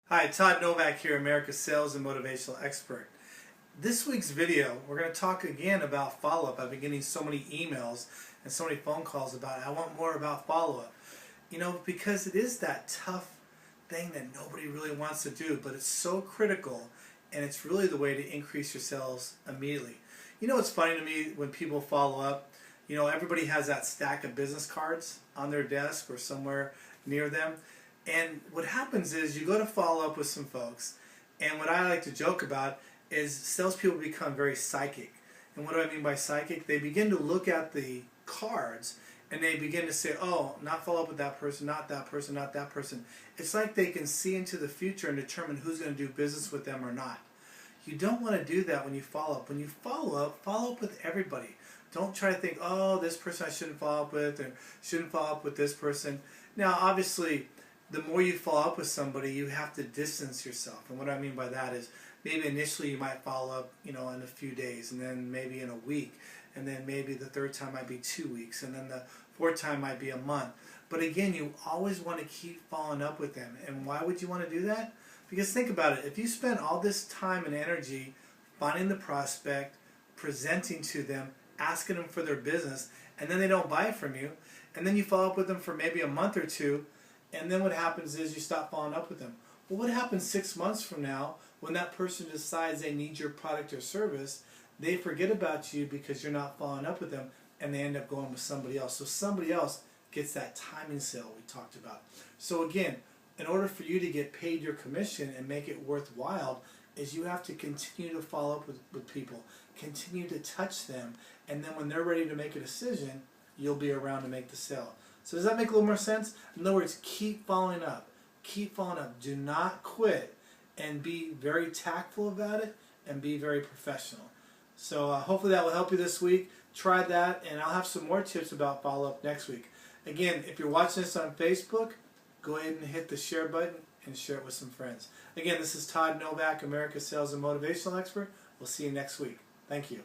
Hi, Todd Novak here, America's Sales and Motivational Expert. This week's video, we're going to talk again about follow-up. I've been getting so many emails and so many phone calls about it. I want more about follow-up. You know, because it is that tough thing that nobody really wants to do, but it's so critical, and it's really the way to increase your sales immediately. You know, it's funny to me when people follow up. You know, everybody has that stack of business cards on their desk or somewhere near them. And what happens is you go to follow up with some folks, and what I like to joke about is salespeople become very psychic. And what do I mean by psychic? They begin to look at the cards and they begin to say, oh, not follow up with that person, not that person, not that person. It's like they can see into the future and determine who's going to do business with them or not. You don't want to do that when you follow up. When you follow up with everybody. Don't try to think, oh, this person I shouldn't follow up with, or shouldn't follow up with this person. Now, obviously, the more you follow up with somebody, you have to distance yourself. And what I mean by that is maybe initially you might follow up, you know, in a few days, and then maybe in a week, and then maybe the third time might be 2 weeks, and then the fourth time might be a month. But again, you always want to keep following up with them. And why would you want to do that? Because think about it. If you spend all this time and energy finding the prospect, presenting to them, asking them for their business, and then they don't buy from you, and then you follow up with them for maybe a month or two, and then what happens is you stop following up with them. Well, what happens 6 months from now when that person decides they need your product or service? They forget about you because you're not following up with them, and they end up going with somebody else. So somebody else gets that timing sale we talked about. So again, in order for you to get paid your commission and make it worthwhile, is you have to continue to follow up with people, continue to touch them, and then when they're ready to make a decision, you'll be around to make the sale. So does that make a little more sense? In other words, keep following up. Keep following up. Do not quit, and be very tactful about it, and be very professional. So hopefully that will help you this week. Try that, and I'll have some more tips about follow-up next week. Again, if you're watching this on Facebook, go ahead and hit the share button and share it with some friends. Again, this is Todd Novak, America's Sales and Motivational Expert. We'll see you next week. Thank you.